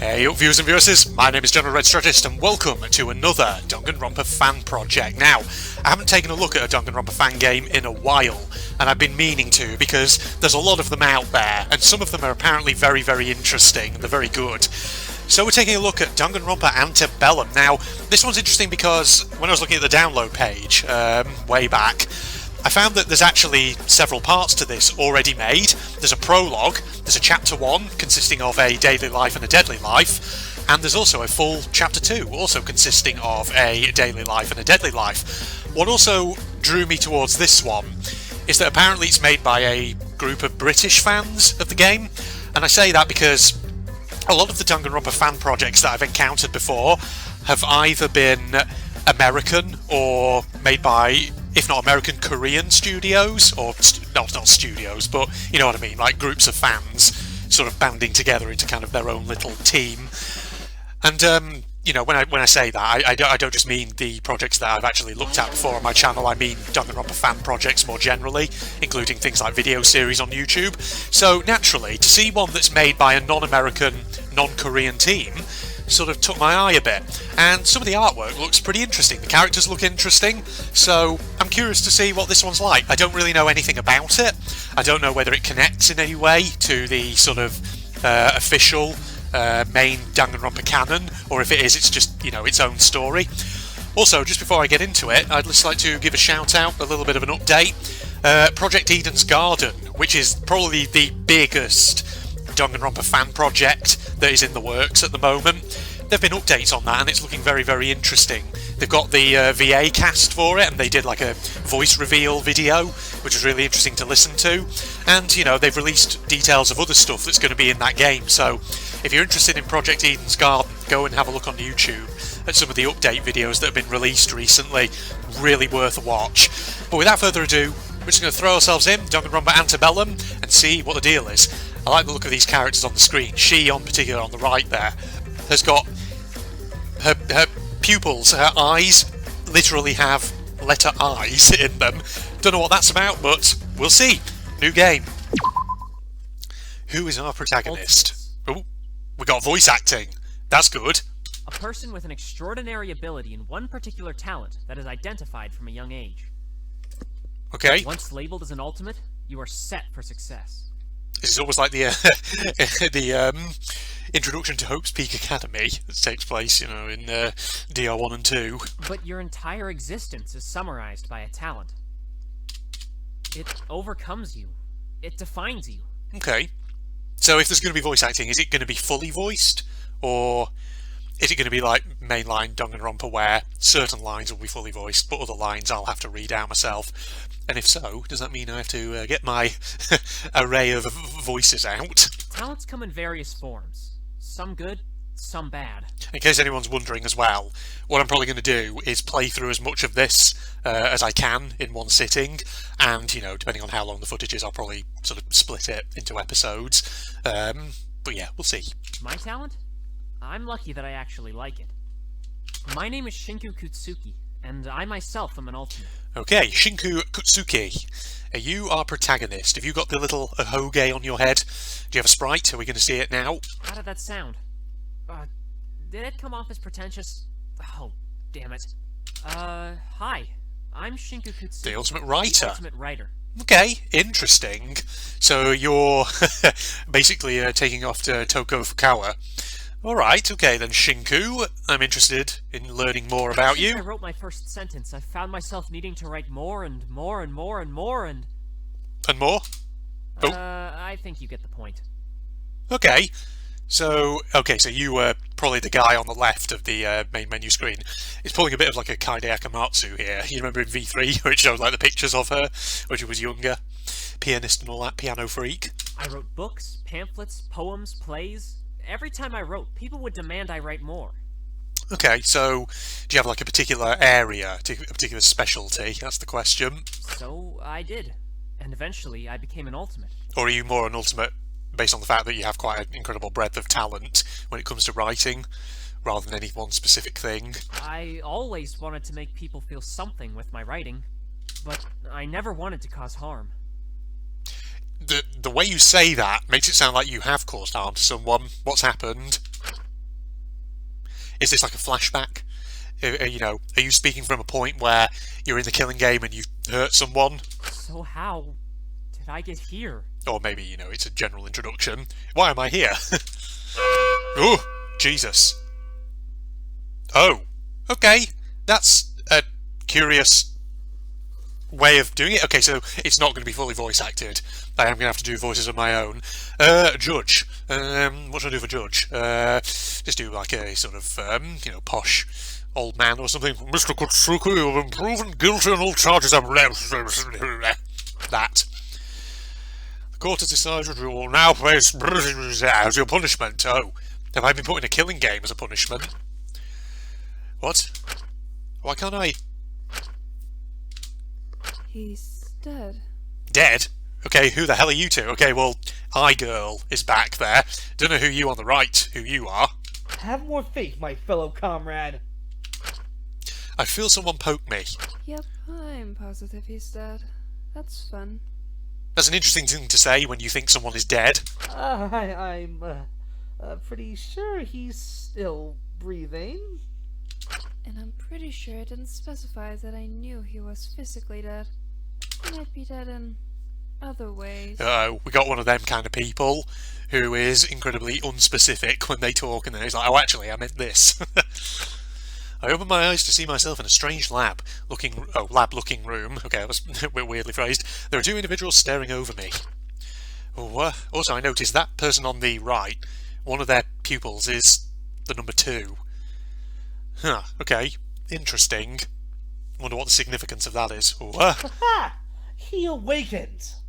Hey up viewers and viewers, my name is General Red Strategist and welcome to another Danganronpa fan project. Now, I haven't taken a look at a Danganronpa fan game in a while, and I've been meaning to because there's a lot of them out there, and some of them are apparently very, very interesting, and they're very good. So we're taking a look at Danganronpa Antebellum. Now, this one's interesting because when I was looking at the download page, way back, I found that there's actually several parts to this already made. There's a prologue, there's a chapter 1 consisting of a daily life and a deadly life, and there's also a full chapter 2 also consisting of a daily life and a deadly life. What also drew me towards this one is that apparently it's made by a group of British fans of the game, and I say that because a lot of the Danganronpa fan projects that I've encountered before have either been American or made by, if not American, Korean studios, or not studios, but you know what I mean, like groups of fans sort of banding together into kind of their own little team. And you know, when I say that, I don't just mean the projects that I've actually looked at before on my channel. I mean Danganronpa fan projects more generally, including things like video series on YouTube. So naturally, to see one that's made by a non-American, non-Korean team sort of took my eye a bit, and some of the artwork looks pretty interesting. The characters look interesting, so I'm curious to see what this one's like. I don't really know anything about it. I don't know whether it connects in any way to the sort of official main Danganronpa canon, or if it is, it's just, you know, its own story. Also, just before I get into it, I'd just like to give a shout out, a little bit of an update. Project Eden's Garden, which is probably the biggest Danganronpa fan project that is in the works at the moment. There have been updates on that and it's looking very, very interesting. They've got the VA cast for it, and they did like a voice reveal video, which was really interesting to listen to. And, you know, they've released details of other stuff that's going to be in that game. So if you're interested in Project Eden's Garden, go and have a look on YouTube at some of the update videos that have been released recently. Really worth a watch. But without further ado, we're just going to throw ourselves in Danganronpa Antebellum and see what the deal is. I like the look of these characters on the screen. She, in particular, on the right there, has got her pupils, her eyes, literally have letter I's in them. Don't know what that's about, but we'll see. New game. Who is our protagonist? Oh, we got voice acting. That's good. A person with an extraordinary ability in one particular talent that is identified from a young age. Okay. Once labeled as an ultimate, you are set for success. This is almost like the introduction to Hope's Peak Academy that takes place, you know, in DR1 and 2. But your entire existence is summarized by a talent. It overcomes you. It defines you. Okay. So if there's going to be voice acting, is it going to be fully voiced? Or is it going to be like mainline Danganronpa where certain lines will be fully voiced, but other lines I'll have to read out myself? And if so, does that mean I have to get my array of voices out? Talents come in various forms. Some good, some bad. In case anyone's wondering as well, what I'm probably going to do is play through as much of this as I can in one sitting, and, you know, depending on how long the footage is, I'll probably sort of split it into episodes. But yeah, we'll see. My talent? I'm lucky that I actually like it. My name is Shinku Kotsuki, and I myself am an ultimate. Okay, Shinku Kotsuki, you are protagonist. Have you got the little ahoge on your head? Do you have a sprite? Are we going to see it now? How did that sound? Did it come off as pretentious? Oh, damn it. Hi. I'm Shinku Kotsuki. The ultimate writer. The ultimate writer. Okay, interesting. So you're basically taking off to Toko Fukawa. Alright, okay then, Shinku. I'm interested in learning more about you. Since I wrote my first sentence, I found myself needing to write more and more and more and more and... And more? Oh. I think you get the point. Okay. So you were probably the guy on the left of the main menu screen. It's pulling a bit of like a Kaide Akamatsu here. You remember in V3, where it showed like the pictures of her, when she was younger? Pianist and all that, piano freak. I wrote books, pamphlets, poems, plays... Every time I wrote, people would demand I write more. Okay, so do you have like a particular area, a particular specialty? That's the question. So I did, and eventually I became an ultimate. Or are you more an ultimate based on the fact that you have quite an incredible breadth of talent when it comes to writing, rather than any one specific thing? I always wanted to make people feel something with my writing, but I never wanted to cause harm. The way you say that makes it sound like you have caused harm to someone. What's happened? Is this like a flashback? You know, are you speaking from a point where you're in the killing game and you hurt someone? So how did I get here? Or maybe, you know, it's a general introduction. Why am I here? Oh, Jesus. Oh, okay. That's a curious way of doing it. Okay, so it's not going to be fully voice acted. I am going to have to do voices of my own. Judge. What should I do for Judge? Just do like a sort of, you know, posh old man or something. Mr. Kotsuki, you have been proven guilty on all charges of that. The court has decided you will now face as your punishment. Oh, have I been put in a killing game as a punishment? What? Why can't I? He's dead. Dead? Okay, who the hell are you two? Okay, well, I-Girl is back there. Don't know who you on the right, who you are. Have more faith, my fellow comrade. I feel someone poked me. Yep, I'm positive he's dead. That's fun. That's an interesting thing to say when you think someone is dead. I'm pretty sure he's still breathing. And I'm pretty sure it didn't specify that I knew he was physically dead. He might be dead in other ways. Oh, we got one of them kind of people who is incredibly unspecific when they talk, and then he's like, oh, actually, I meant this. I opened my eyes to see myself in a strange lab-looking room. Okay, that was a bit weirdly phrased. There are two individuals staring over me. Oh, also, I noticed that person on the right, one of their pupils is the number 2. Huh, okay. Interesting. Wonder what the significance of that is. Ha! He awakens!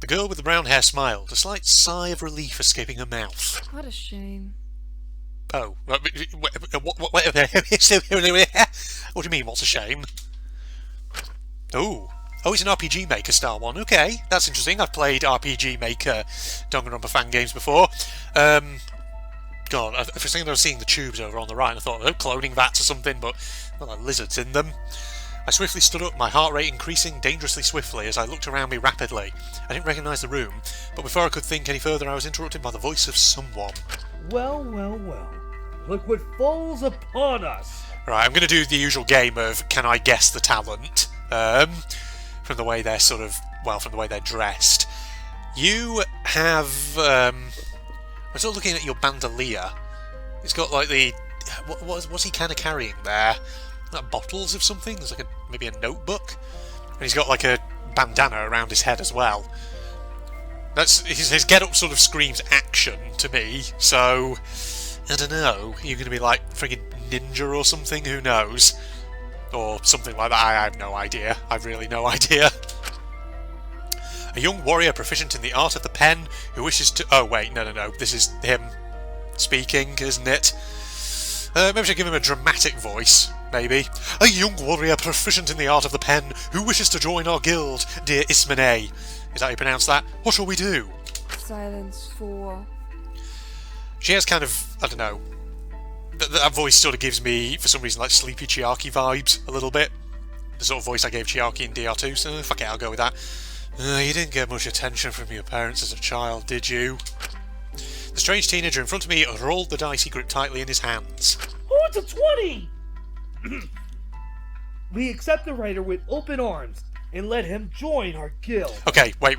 The girl with the brown hair smiled, a slight sigh of relief escaping her mouth. What a shame. Oh, what do you mean, what's a shame? Oh, it's an RPG Maker style one. Okay, that's interesting. I've played RPG Maker Danganronpa fan games before. God, for a second I was seeing the tubes over on the right and I thought, oh, cloning vats or something, but well, like lizards in them. I swiftly stood up, my heart rate increasing dangerously swiftly as I looked around me rapidly. I didn't recognise the room, but before I could think any further I was interrupted by the voice of someone. Well, well, well. Look what falls upon us! Right, I'm going to do the usual game of can I guess the talent, from the way they're sort of, well, from the way they're dressed. You have, I'm sort of looking at your bandolier. It's got like the, what's he kind of carrying there? Like bottles of something? There's like maybe a notebook? And he's got like a bandana around his head as well. That's, his get-up sort of screams action to me, so I don't know, you're going to be like friggin' ninja or something, who knows? Or something like that, I have no idea. I've really no idea. A young warrior proficient in the art of the pen who wishes to... Oh, wait, no, this is him speaking, isn't it? Maybe I should give him a dramatic voice, maybe. A young warrior proficient in the art of the pen who wishes to join our guild, dear Ismonet. Is that how you pronounce that? What shall we do? Silence for... She has kind of, I don't know, that voice sort of gives me, for some reason, like Sleepy Chiaki vibes, a little bit. The sort of voice I gave Chiaki in DR2, so fuck it, I'll go with that. You didn't get much attention from your parents as a child, did you? The strange teenager in front of me rolled the dice he gripped tightly in his hands. Oh, it's a 20! We accept the writer with open arms and let him join our guild. Okay, wait.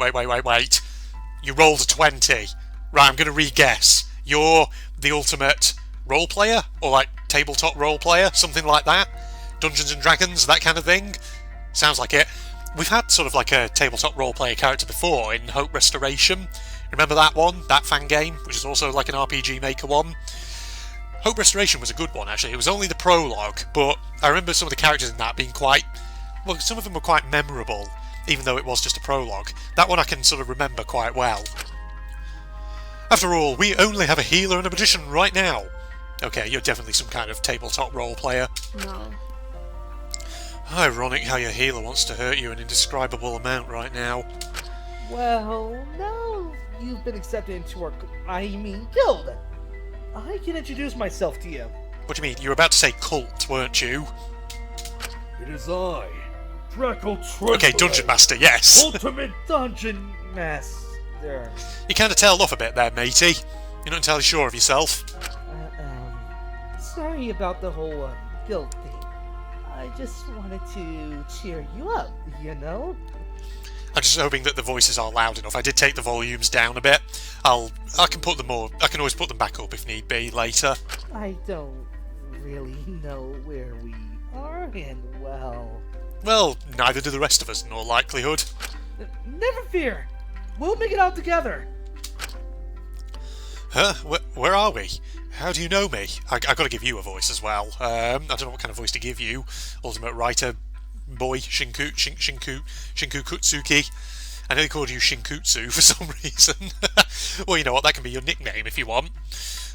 You rolled a 20. Right, I'm going to re-guess. You're the ultimate role player? Or like tabletop role player? Something like that? Dungeons and Dragons, that kind of thing? Sounds like it. We've had sort of like a tabletop role player character before in Hope Restoration. Remember that one? That fan game? Which is also like an RPG Maker one? Hope Restoration was a good one, actually. It was only the prologue, but I remember some of the characters in that being quite... Well, some of them were quite memorable, even though it was just a prologue. That one I can sort of remember quite well. After all, we only have a healer and a magician right now. Okay, you're definitely some kind of tabletop role player. No. Ironic how your healer wants to hurt you an indescribable amount right now. Well, now you've been accepted into our... guild. I can introduce myself to you. What do you mean? You were about to say cult, weren't you? It is I, Draco Tremblay. Okay, Dungeon Master, yes. Ultimate Dungeon Master. You kind of tailed off a bit there, matey. You're not entirely sure of yourself. sorry about the whole guilt thing. I just wanted to cheer you up, you know? I'm just hoping that the voices are loud enough. I did take the volumes down a bit. I can put them more. I can always put them back up if need be later. I don't really know where we are, and Well, neither do the rest of us, in all likelihood. never fear. We'll make it out together. Huh? Where are we? How do you know me? I gotta give you a voice as well. I don't know what kind of voice to give you. Ultimate writer boy, Shinku Kotsuki. I know they called you Shinkutsu for some reason. Well, you know what, that can be your nickname if you want.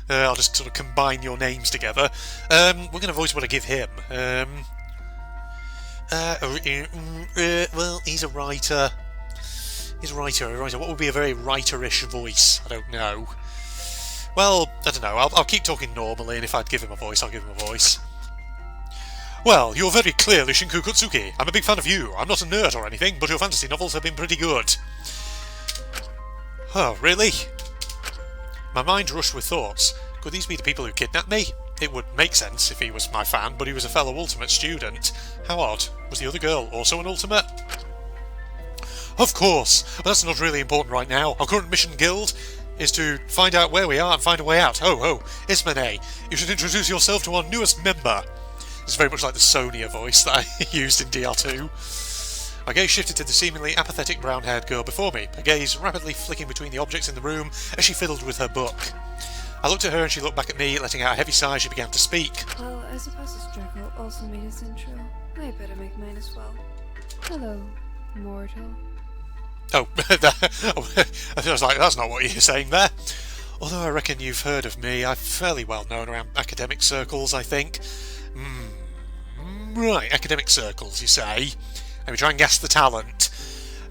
I'll just sort of combine your names together. We're going to voice what I give him. Well, he's a writer. He's a writer. What would be a very writerish voice? I don't know. Well, I don't know. I'll keep talking normally, and if I'd give him a voice, I'll give him a voice. Well, you're very clearly Shinku Kotsuki. I'm a big fan of you. I'm not a nerd or anything, but your fantasy novels have been pretty good. Oh, really? My mind rushed with thoughts. Could these be the people who kidnapped me? It would make sense if he was my fan, but he was a fellow Ultimate student. How odd. Was the other girl also an Ultimate? Of course, but that's not really important right now. Our current mission, Guild, is to find out where we are and find a way out. Ho, Ismonet, you should introduce yourself to our newest member. It's very much like the Sonia voice that I used in DR2. My gaze shifted to the seemingly apathetic brown-haired girl before me, her gaze rapidly flicking between the objects in the room as she fiddled with her book. I looked at her and she looked back at me, letting out a heavy sigh. She began to speak. Well, I suppose this Draco also made his intro. I better make mine as well. Hello, mortal. Oh, I was like, that's not what you're saying there. Although I reckon you've heard of me, I'm fairly well known around academic circles, I think. Right, academic circles, you say? Let me try and guess the talent.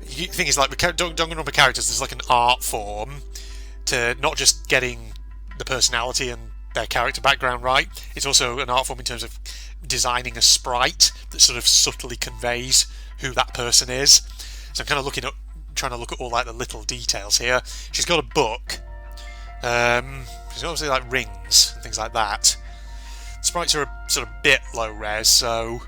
The thing is, like, with Danganronpa characters, there's like an art form to not just getting the personality and their character background right, it's also an art form in terms of designing a sprite that sort of subtly conveys who that person is. So I'm kind of trying to look at all like the little details here. She's got a book. She's obviously like rings and things like that. Sprites are a sort of bit low res, so...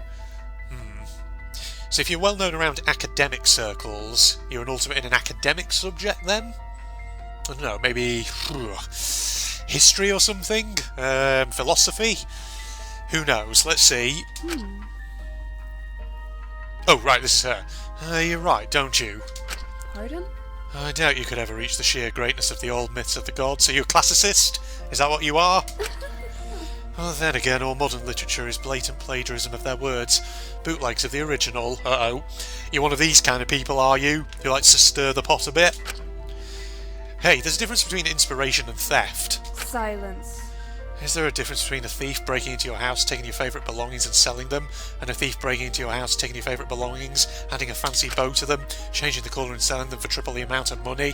So if you're well known around academic circles, you're an Ultimate in an academic subject then? I don't know, maybe... history or something? Philosophy? Who knows? Let's see. Oh, right, this is her. You're right, don't you? Pardon? I doubt you could ever reach the sheer greatness of the old myths of the gods. Are you a classicist? Is that what you are? Well, then again, all modern literature is blatant plagiarism of their words. Bootlegs of the original. Uh-oh. You're one of these kind of people, are you? Who likes to stir the pot a bit? Hey, there's a difference between inspiration and theft. Silence. Is there a difference between a thief breaking into your house, taking your favourite belongings and selling them, and a thief breaking into your house, taking your favourite belongings, handing a fancy bow to them, changing the colour and selling them for triple the amount of money?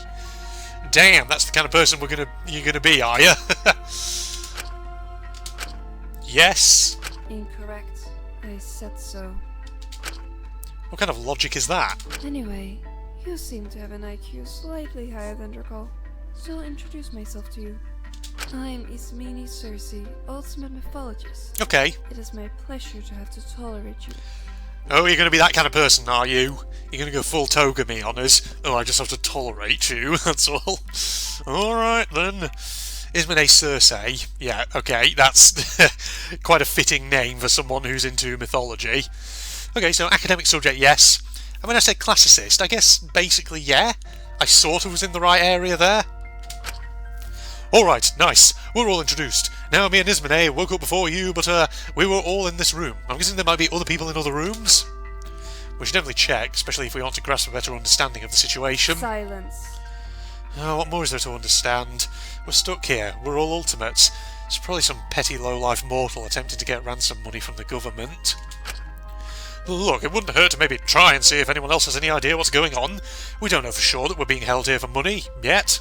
Damn, that's the kind of person you're gonna be, are you? Yes? Incorrect. I said so. What kind of logic is that? Anyway, you seem to have an IQ slightly higher than Draco, so I'll introduce myself to you. I'm Ismonet Cersei, Ultimate Mythologist. Okay. It is my pleasure to have to tolerate you. Oh, you're going to be that kind of person, are you? You're going to go full Togami on us? Oh, I just have to tolerate you, that's all. Alright then. Ismonet Cersei. Yeah, okay, that's quite a fitting name for someone who's into mythology. Okay, so academic subject, yes. And when I said classicist, I guess basically, yeah. I sort of was in the right area there. Alright, nice. We're all introduced. Now me and Ismonet woke up before you, but we were all in this room. I'm guessing there might be other people in other rooms. We should definitely check, especially if we want to grasp a better understanding of the situation. Silence. Oh, what more is there to understand? We're stuck here. We're all ultimates. It's probably some petty low-life mortal attempting to get ransom money from the government. Look, it wouldn't hurt to maybe try and see if anyone else has any idea what's going on. We don't know for sure that we're being held here for money, yet.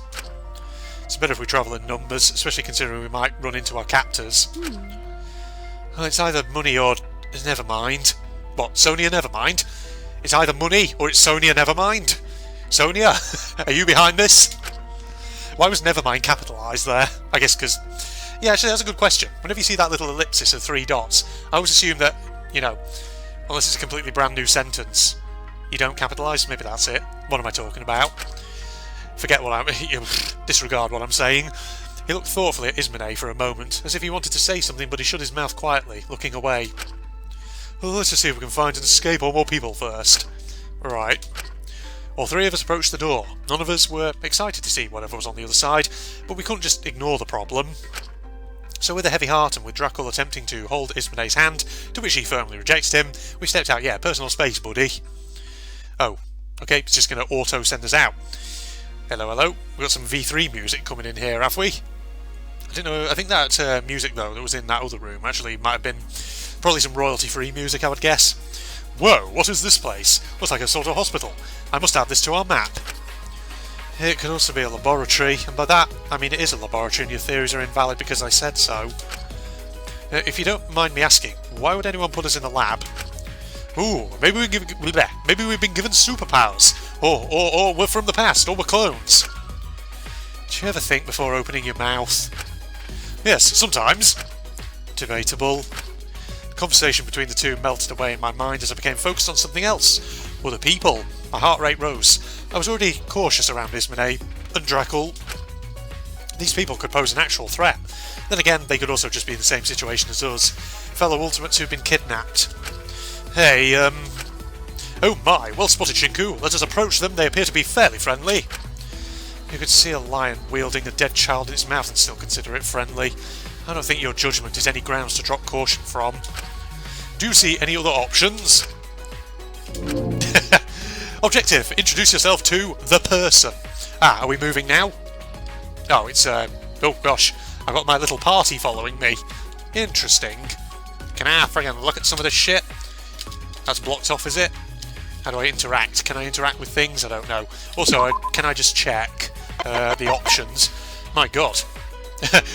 It's better if we travel in numbers, especially considering we might run into our captors. Well, it's either money or... never mind. What, Sonia Nevermind? It's either money or it's Sonia Nevermind. Sonia, are you behind this? Why was Nevermind capitalised there? I guess because Yeah, actually, that's a good question. Whenever you see that little ellipsis of 3 dots, I always assume that, you know, unless it's a completely brand new sentence, you don't capitalise. Maybe that's it. What am I talking about? Forget what I'm... disregard what I'm saying. He looked thoughtfully at Ismonet for a moment, as if he wanted to say something, but he shut his mouth quietly, looking away. Well, let's just see if we can find an escape or more people first. Right. All 3 of us approached the door. None of us were excited to see whatever was on the other side, but we couldn't just ignore the problem. So with a heavy heart and with Draco attempting to hold Ismonet's hand, to which he firmly rejected him, we stepped out. Yeah, personal space, buddy. Oh, okay, it's just going to auto-send us out. Hello, hello. We've got some V3 music coming in here, have we? I don't know, I think that music, though, that was in that other room, actually might have been probably some royalty-free music, I would guess. Whoa, what is this place? Looks like a sort of hospital. I must add this to our map. It could also be a laboratory, and by that, I mean it is a laboratory and your theories are invalid because I said so. If you don't mind me asking, why would anyone put us in a lab? Ooh, maybe we've been given superpowers, or we're from the past, or we're clones. Do you ever think before opening your mouth? Yes, sometimes. Debatable. The conversation between the two melted away in my mind as I became focused on something else. Other people. My heart rate rose. I was already cautious around Ismonet and Draco. These people could pose an actual threat. Then again, they could also just be in the same situation as us. Fellow Ultimates who've been kidnapped. Hey, oh my, well spotted, Shinku. Let us approach them. They appear to be fairly friendly. You could see a lion wielding a dead child in its mouth and still consider it friendly. I don't think your judgment is any grounds to drop caution from. Do you see any other options? Objective, introduce yourself to the person. Ah, are we moving now? Oh, it's, oh gosh, I've got my little party following me. Interesting. Can I friggin' look at some of this shit? That's blocked off, is it? How do I interact? Can I interact with things? I don't know. Also, can I just check the options? My god.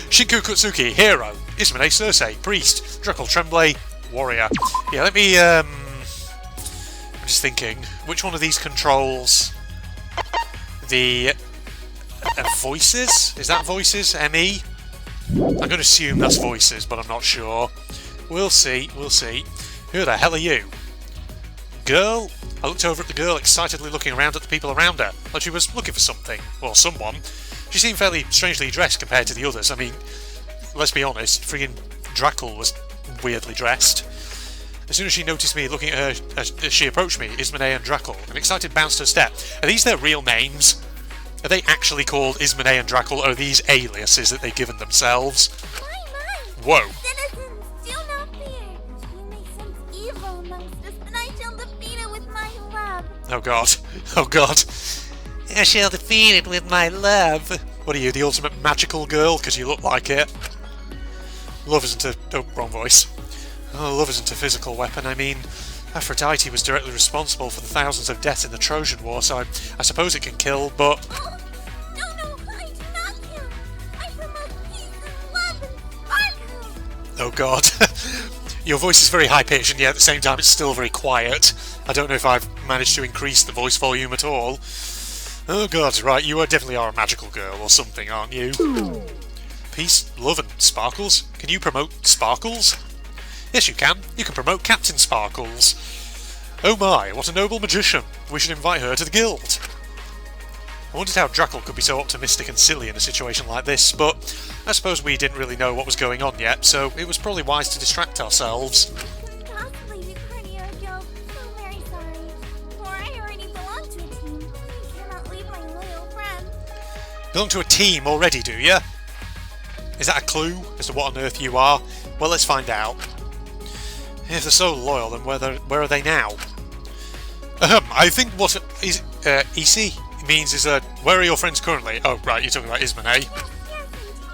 Shinku Kotsuki, hero. Ismonet Cersei, priest. Draco Tremblay, warrior. Yeah, let me, I'm just thinking, which one of these controls the voices? Is that voices? ME? I'm going to assume that's voices, but I'm not sure. We'll see, we'll see. Who the hell are you? Girl? I looked over at the girl, excitedly looking around at the people around her, like she was looking for something, or someone. She seemed fairly strangely dressed compared to the others. I mean, let's be honest, friggin' Draco was weirdly dressed. As soon as she noticed me looking at her as she approached me, Ismonet and Draco, an excited bounced her step. Are these their real names? Are they actually called Ismonet and Draco, or are these aliases that they've given themselves? Whoa. Citizens, do not fear. You may sense evil amongst us, but I shall defeat it with my love. Oh god. Oh god. I shall defeat it with my love. What are you, the ultimate magical girl? Because you look like it. Love isn't a... oh, wrong voice. Oh, love isn't a physical weapon. I mean, Aphrodite was directly responsible for the thousands of deaths in the Trojan War, so I suppose it can kill, but... Oh, no, I do not kill. I promote peace and love and sparkle. oh god. Your voice is very high-pitched, and yet at the same time it's still very quiet. I don't know if I've managed to increase the voice volume at all. Oh god, right, you definitely are a magical girl or something, aren't you? Peace, love and sparkles? Can you promote sparkles? Yes you can. You can promote Captain Sparkles. Oh my, what a noble magician. We should invite her to the guild. I wondered how Draco could be so optimistic and silly in a situation like this, but I suppose we didn't really know what was going on yet, so it was probably wise to distract ourselves. Couldn't possibly be part of your guild. So very sorry. For I already belong to a team. I cannot leave my loyal friend. Belong to a team already, do you? Is that a clue as to what on earth you are? Well, let's find out. If they're so loyal, then where are they now? I think what is EC means is where are your friends currently? Oh, right, you're talking about Ismonet. Yes,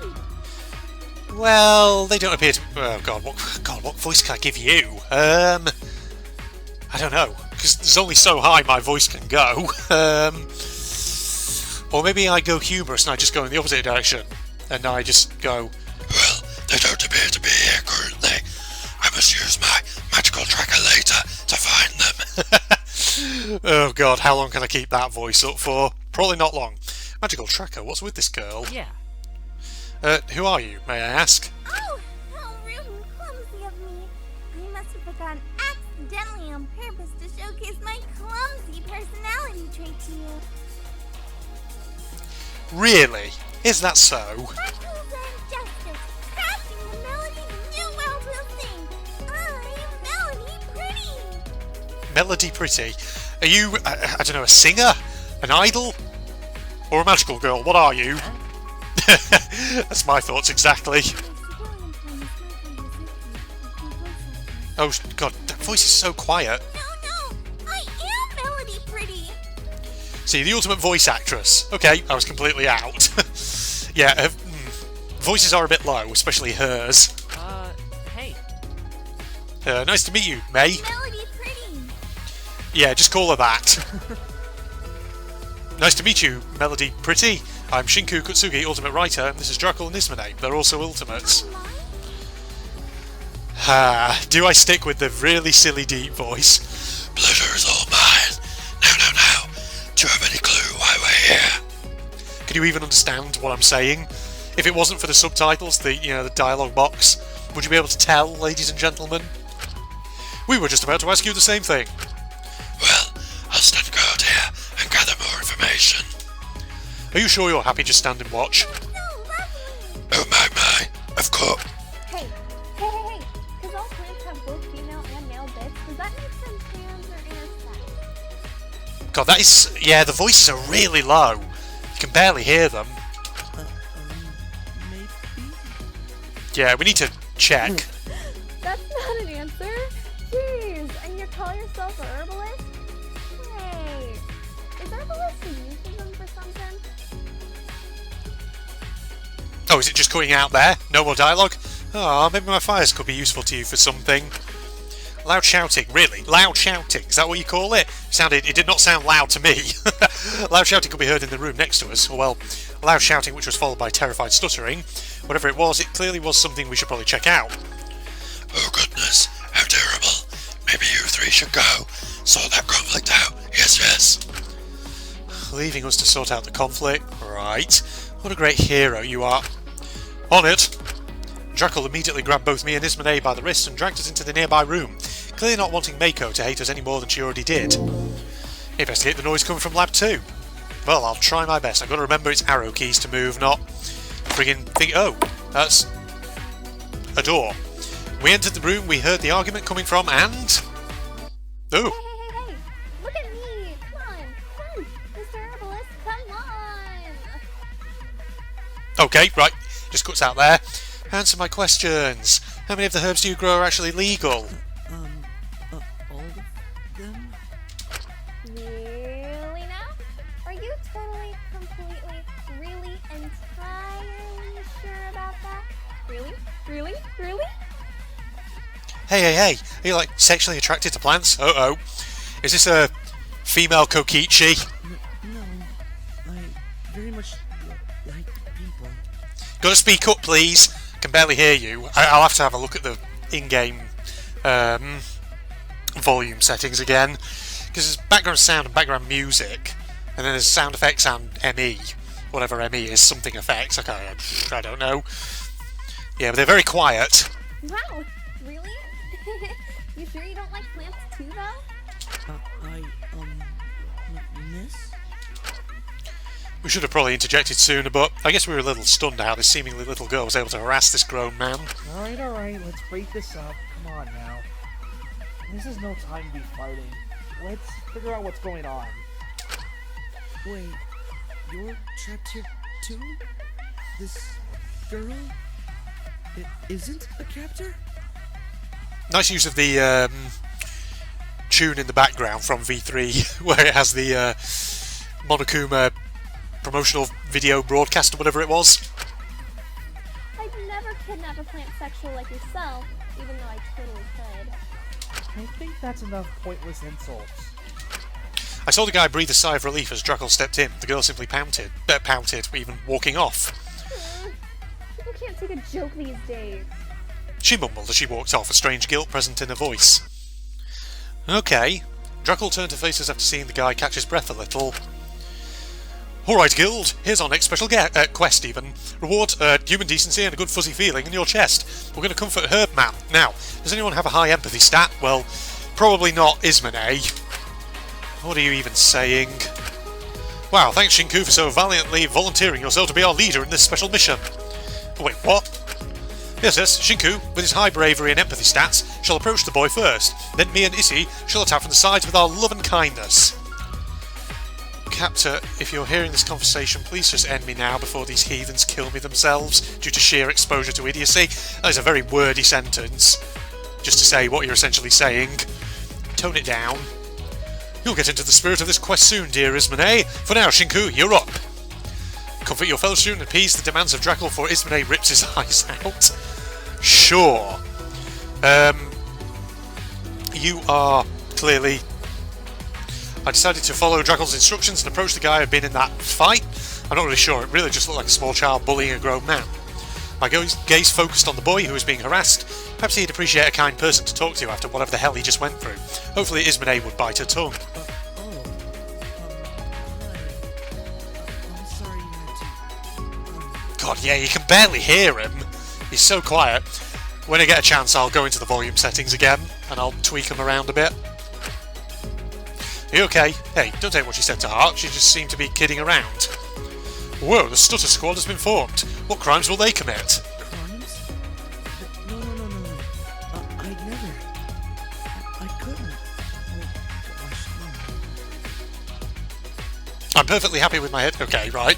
indeed. Well, they don't appear to... oh, God, what voice can I give you? I don't know, because there's only so high my voice can go. Or maybe I go humorous and I just go in the opposite direction. And I just go, well, they don't appear to be here currently. I must use my magical tracker later to find them. Oh god, how long can I keep that voice up for? Probably not long. Magical tracker, what's with this girl? Yeah. Who are you, may I ask? Oh, how rude and clumsy of me. I must have forgotten accidentally on purpose to showcase my clumsy personality trait to you. Really? Is that so? Represent justice, crafting the melody the new world will sing. I'm Melody Pretty. Melody Pretty? Are you, I don't know, a singer? An idol? Or a magical girl? What are you? That's my thoughts exactly. Oh god, that voice is so quiet. No, I am Melody Pretty. See, the ultimate voice actress. Okay, I was completely out. Yeah, voices are a bit low, especially hers. Hey. Nice to meet you, May. Melody Pretty. Yeah, just call her that. Nice to meet you, Melody Pretty. I'm Shinku Kotsuki, Ultimate Writer, and this is Draco and Ismonet. They're also Ultimates. Do I stick with the really silly deep voice? Pleasure is all mine. Now. Do you have any clue why we're here? Can you even understand what I'm saying? If it wasn't for the subtitles, the dialogue box, would you be able to tell, ladies and gentlemen? We were just about to ask you the same thing. Well, I'll stand guard here and gather more information. Are you sure you're happy just stand and watch? Oh my, of course. Hey. Because all plants have both female and male bits, does that make them trans or intersex? God, that is... Yeah, the voices are really low. You can barely hear them. Maybe? Yeah, we need to check. That's not an answer. Jeez, and you call yourself a herbalist? Hey, is herbalist a euphemism for something? Oh, is it just cutting out there? No more dialogue? Oh, maybe my fires could be useful to you for something. Loud shouting, really? Loud shouting, is that what you call it? It did not sound loud to me. Loud shouting could be heard in the room next to us. Or, well, loud shouting which was followed by terrified stuttering. Whatever it clearly was something we should probably check out. Oh goodness, how terrible. Maybe you three should go. Sort that conflict out. Yes. Leaving us to sort out the conflict? Right. What a great hero you are. On it! Draco immediately grabbed both me and Ismonet by the wrists and dragged us into the nearby room, clearly not wanting Mako to hate us any more than she already did. Investigate the noise coming from Lab 2. Well, I'll try my best. I've got to remember it's arrow keys to move, not friggin' thing. Oh, that's a door. We entered the room, we heard the argument coming from, and... Oh! Hey, look at me! Come on! Mr. Herbalist, come on! Okay, right. Just cuts out there. Answer my questions. How many of the herbs do you grow are actually legal? All of them? Really now? Are you totally, completely, really, entirely sure about that? Really? Hey. Are you, like, sexually attracted to plants? Uh-oh. Is this a female Kokichi? No, I very much like people. Gotta speak up, please. Can barely hear you. I'll have to have a look at the in-game volume settings again, because there's background sound and background music, and then there's sound effects and ME, whatever ME is, something effects. Okay, I don't know. Yeah, but they're very quiet. Wow, really? You sure you don't like plants too, though? Miss? We should have probably interjected sooner, but I guess we were a little stunned at how this seemingly little girl was able to harass this grown man. Alright, let's break this up. Come on now. This is no time to be fighting. Let's figure out what's going on. Wait, you're trapped here too? This girl? It isn't a captor? Nice use of the tune in the background from V3, where it has the Monokuma promotional video broadcast or whatever it was. I'd never kidnap a plant sexual like yourself, even though I totally could. I think that's enough pointless insults. I saw the guy breathe a sigh of relief as Draco stepped in. The girl simply pouted, even walking off. People can't take a joke these days. She mumbled as she walked off, a strange guilt present in her voice. Okay. Draco turned to face us after seeing the guy catch his breath a little. Alright, Guild, here's our next special quest, even. Reward, human decency and a good fuzzy feeling in your chest. We're going to comfort Herb-man. Now, does anyone have a high empathy stat? Well, probably not Ismonet. What are you even saying? Wow, thanks Shinku for so valiantly volunteering yourself to be our leader in this special mission. Wait, what? Yes, Shinku, with his high bravery and empathy stats, shall approach the boy first. Then me and Issy shall attack from the sides with our love and kindness. Captor, if you're hearing this conversation, please just end me now before these heathens kill me themselves due to sheer exposure to idiocy. That is a very wordy sentence. Just to say what you're essentially saying. Tone it down. You'll get into the spirit of this quest soon, dear Ismonet. For now, Shinku, you're up. Comfort your fellow student and appease the demands of Draco before Ismonet rips his eyes out. Sure. You are clearly... I decided to follow Draco's instructions and approach the guy who'd been in that fight. I'm not really sure, it really just looked like a small child bullying a grown man. My gaze focused on the boy who was being harassed. Perhaps he'd appreciate a kind person to talk to after whatever the hell he just went through. Hopefully Ismonet would bite her tongue. I'm sorry you had to... God, yeah, you can barely hear him. He's so quiet. When I get a chance, I'll go into the volume settings again, and I'll tweak them around a bit. Are you okay? Hey, don't take what she said to heart, she just seemed to be kidding around. Whoa, the Stutter Squad has been formed. What crimes will they commit? Crimes? No. I'd never. I couldn't. Oh, gosh, no. I'm perfectly happy with my head. Okay, right.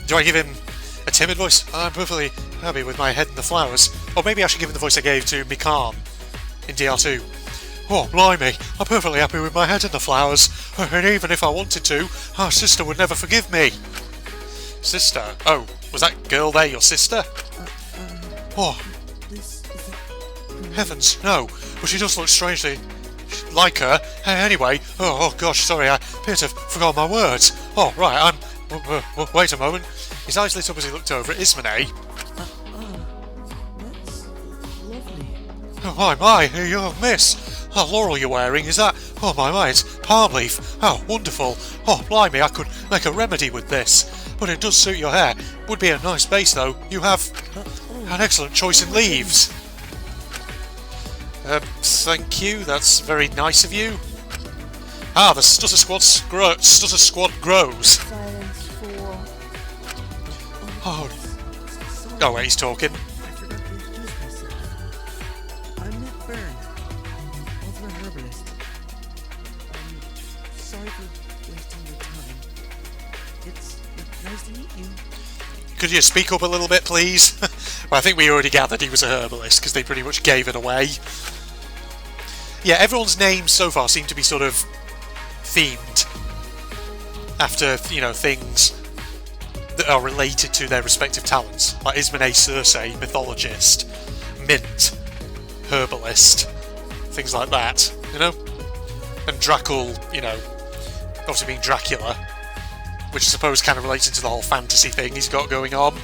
Do I give him a timid voice? I'm perfectly happy with my head in the flowers. Or maybe I should give him the voice I gave to Mikan in DR2. Oh, blimey, I'm perfectly happy with my head in the flowers. And even if I wanted to, our sister would never forgive me. Sister? Oh, was that girl there your sister? Oh, heavens, no. But she does look strangely like her. Anyway, oh gosh, sorry, I appear to have forgotten my words. Oh, right, wait a moment. His eyes lit up as he looked over at Ismonet. That's lovely. Oh, my, you're miss. That laurel you're wearing, is that? Oh, my, it's palm leaf. Oh, wonderful. Oh, blimey, I could make a remedy with this. But it does suit your hair. Would be a nice base, though. You have an excellent choice in leaves. Thank you. That's very nice of you. Ah, the Stutter Squad grows. Silence, fool. Oh. Oh, wait, he's talking. I forgot to introduce myself. I'm Nick Byrne, author and herbalist. Sorry for wasting your time. It's nice to meet you. Could you speak up a little bit, please? Well, I think we already gathered he was a herbalist, because they pretty much gave it away. Yeah, everyone's names so far seem to be sort of themed after, you know, things that are related to their respective talents. Like Ismonet, Cersei, mythologist, mint, herbalist, things like that, you know? And Draco, you know, obviously being Dracula, which I suppose kind of relates into the whole fantasy thing he's got going on.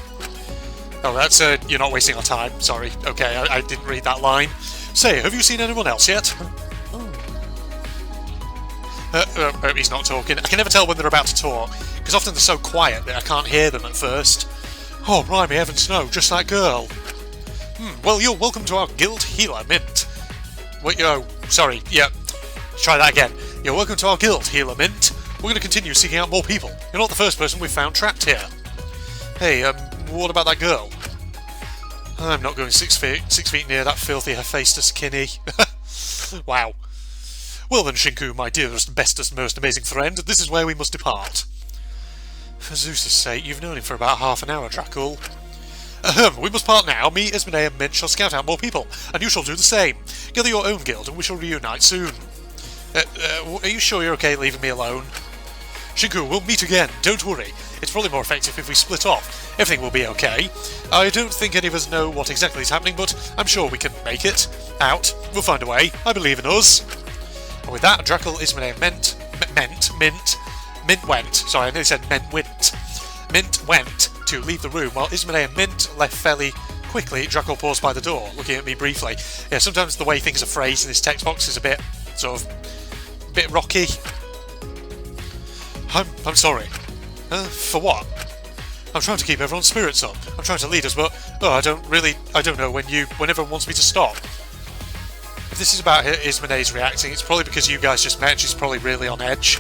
Oh, that's, you're not wasting our time, sorry. Okay, I didn't read that line. Say, have you seen anyone else yet? He's not talking. I can never tell when they're about to talk, because often they're so quiet that I can't hear them at first. Oh, blimey, heavens no, just that girl. Well, you're welcome to our guild healer, Mint. Wait, oh, sorry, yeah. Try that again. You're welcome to our guild healer, Mint. We're going to continue seeking out more people. You're not the first person we've found trapped here. Hey, what about that girl? I'm not going 6 feet near that filthy Hephaestus Kinney. Wow. Well then, Shinku, my dearest, bestest, most amazing friend, this is where we must depart. For Zeus's sake, you've known him for about half an hour, Draco. We must part now. Me, Ismonet, and Mint shall scout out more people, and you shall do the same. Gather your own guild, and we shall reunite soon. Are you sure you're okay leaving me alone? Shinku, we'll meet again, don't worry. It's probably more effective if we split off. Everything will be okay. I don't think any of us know what exactly is happening, but I'm sure we can make it out. We'll find a way. I believe in us. And with that, Draco, Ismonet, Mint went. Sorry, I nearly said went. Mint went to leave the room, while Ismonet and Mint left fairly quickly. Draco paused by the door, looking at me briefly. Yeah, sometimes the way things are phrased in this text box is a bit, sort of, a bit rocky. I'm sorry. For what? I'm trying to keep everyone's spirits up. I'm trying to lead us, but I don't know when everyone wants me to stop. If this is about Ismonet's reacting, it's probably because you guys just met and she's probably really on edge.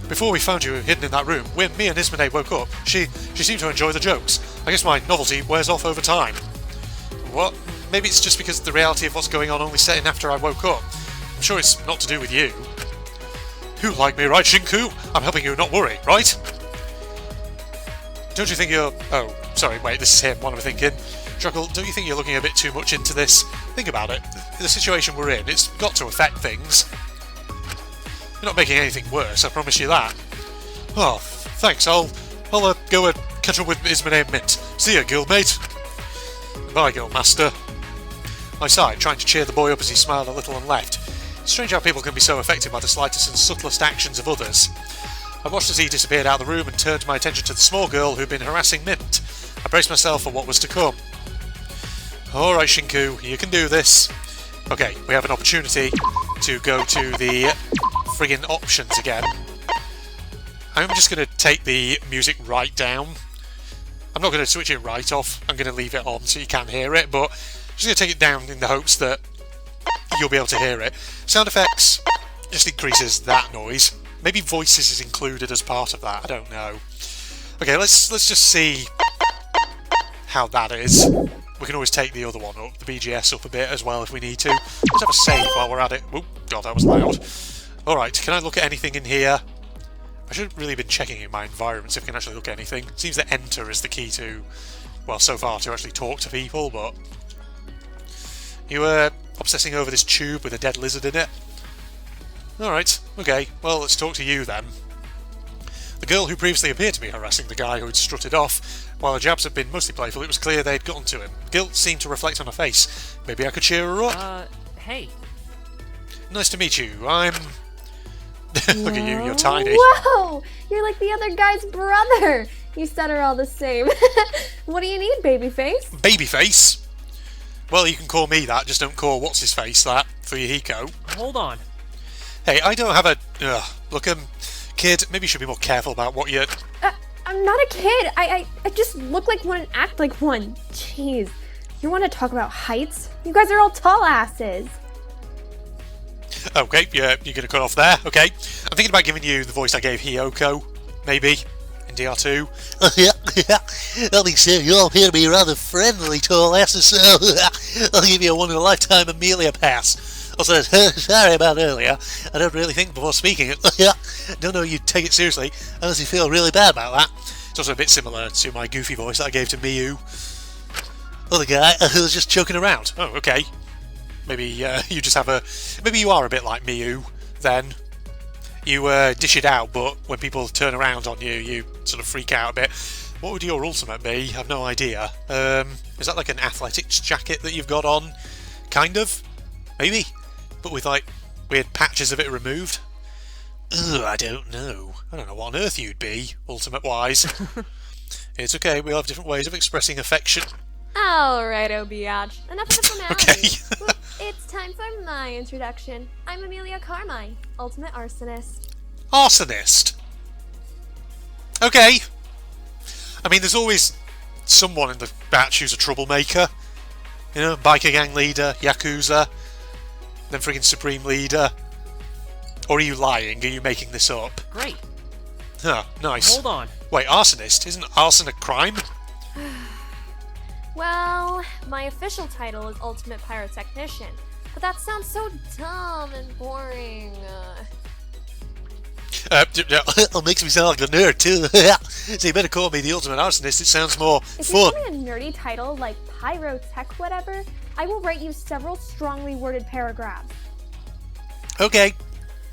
Before we found you hidden in that room, when me and Ismonet woke up, she seemed to enjoy the jokes. I guess my novelty wears off over time. What? Maybe it's just because the reality of what's going on only set in after I woke up. I'm sure it's not to do with you. You like me, right, Shinku? I'm helping you not worry, right? Don't you think you're... Oh, sorry, wait, this is him, what am I thinking? Draco, don't you think you're looking a bit too much into this? Think about it. The situation we're in, it's got to affect things. You're not making anything worse, I promise you that. Oh, thanks, I'll go and catch up with Ismonet and Mint. See ya, guildmate. Bye, guildmaster. I sighed, trying to cheer the boy up as he smiled a little and left. It's strange how people can be so affected by the slightest and subtlest actions of others. I watched as he disappeared out of the room and turned my attention to the small girl who'd been harassing Mint. I braced myself for what was to come. Alright, Shinku, you can do this. Okay, we have an opportunity to go to the friggin' options again. I'm just going to take the music right down. I'm not going to switch it right off. I'm going to leave it on so you can hear it, but I'm just going to take it down in the hopes that you'll be able to hear it. Sound effects just increases that noise. Maybe voices is included as part of that. I don't know. Okay, let's just see how that is. We can always take the other one up, the BGS up a bit as well if we need to. Let's have a save while we're at it. Oh, God, that was loud. Alright, can I look at anything in here? I should have really been checking in my environment if I can actually look at anything. It seems that enter is the key to, well, so far, to actually talk to people, but... You were obsessing over this tube with a dead lizard in it? Alright, okay, well, let's talk to you then. The girl who previously appeared to be harassing the guy who had strutted off, while the jabs had been mostly playful, it was clear they'd gotten to him. Guilt seemed to reflect on her face. Maybe I could cheer her up? Hey. Nice to meet you, I'm... Look at you, you're tiny. Whoa! You're like the other guy's brother! You said are all the same. What do you need, babyface? Babyface? Well, you can call me that, just don't call what's-his-face that, for your Hiko. Hold on. Hey, I don't have a... look, kid, maybe you should be more careful about what you... I'm not a kid. I just look like one and act like one. Jeez. You want to talk about heights? You guys are all tall asses. Okay, you're going to cut off there, okay. I'm thinking about giving you the voice I gave Hiyoko, maybe, in DR2. Only so you all appear to be rather friendly tall asses, so I'll give you a one-in-a-lifetime Amelia pass. Also, sorry about earlier, I don't really think before speaking. Don't know you'd take it seriously, unless you feel really bad about that. It's also a bit similar to my goofy voice that I gave to Miyu. Other guy who was just joking around. Oh, okay. Maybe you just have a... Maybe you are a bit like Miyu, then. You dish it out, but when people turn around on you, you sort of freak out a bit. What would your ultimate be? I've no idea. Is that like an athletics jacket that you've got on? Kind of? Maybe? But with, like, weird patches of it removed? Ugh, I don't know. I don't know what on earth you'd be, ultimate-wise. It's okay, we all have different ways of expressing affection. Alright, Obiatch. Enough of the formalities. Okay. It's time for my introduction. I'm Amelia Carmine, ultimate arsonist. Arsonist? Okay. I mean, there's always someone in the batch who's a troublemaker. You know, biker gang leader, Yakuza, then friggin' Supreme Leader. Or are you lying? Are you making this up? Great. Huh, nice. Hold on. Wait, arsonist? Isn't arson a crime? Well, my official title is Ultimate Pyrotechnician, but that sounds so dumb and boring. It makes me sound like a nerd too. So you better call me the ultimate arsonist, it sounds more If you fun. call me a nerdy title like Pyrotech whatever, I will write you several strongly worded paragraphs. Okay.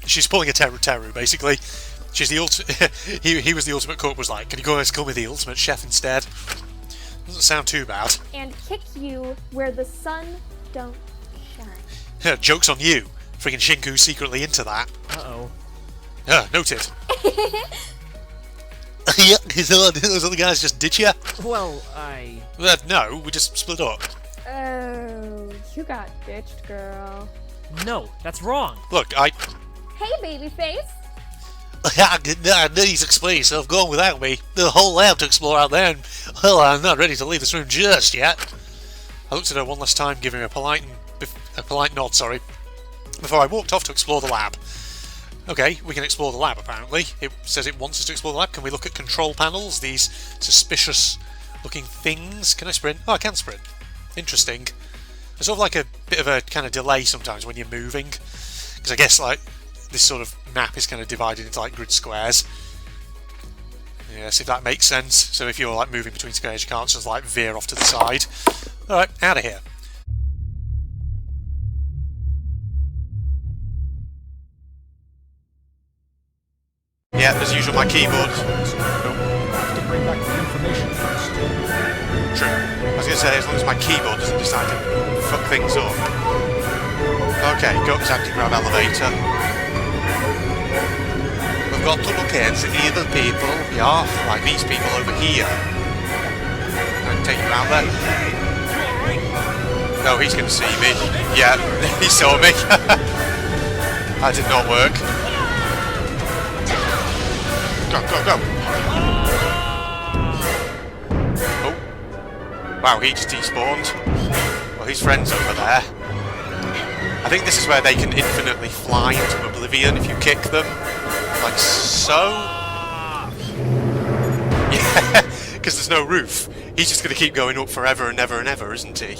She's pulling a Teru, basically. She's the ultimate... he was the ultimate cook, was like, can you guys call me the ultimate chef instead? Doesn't sound too bad. And kick you where the sun don't shine. Joke's on you. Friggin' Shinku secretly into that. Uh-oh. Noted. Yeah, those other guys just ditch you? Well, No, we just split up. Oh, you got ditched, girl. No, that's wrong. Look, Hey, babyface. I need to explain yourself. Going without me. The whole lab to explore out there, and, well, I'm not ready to leave this room just yet. I looked at her one last time, giving her a polite nod, sorry, before I walked off to explore the lab. Okay, we can explore the lab, apparently. It says it wants us to explore the lab. Can we look at control panels? These suspicious-looking things. Can I sprint? Oh, I can sprint. Interesting. There's sort of like a bit of a kind of delay sometimes when you're moving. Because I guess, like, this sort of map is kind of divided into, like, grid squares. Yes, if that makes sense. So if you're, like, moving between squares, you can't just, like, veer off to the side. Alright, out of here. Yeah, as usual, my keyboard. True. I was going to say, as long as my keyboard doesn't decide to fuck things up. Okay, go up this anti-grav elevator. We've got to look at the evil people, yeah, like these people over here. Can I take you out there? No, he's going to see me. Yeah, he saw me. That did not work. Go, go, go! Oh. Wow, he just despawned. Well, his friend's over there. I think this is where they can infinitely fly into oblivion if you kick them. Like so. Yeah, because there's no roof. He's just going to keep going up forever and ever and ever, isn't he?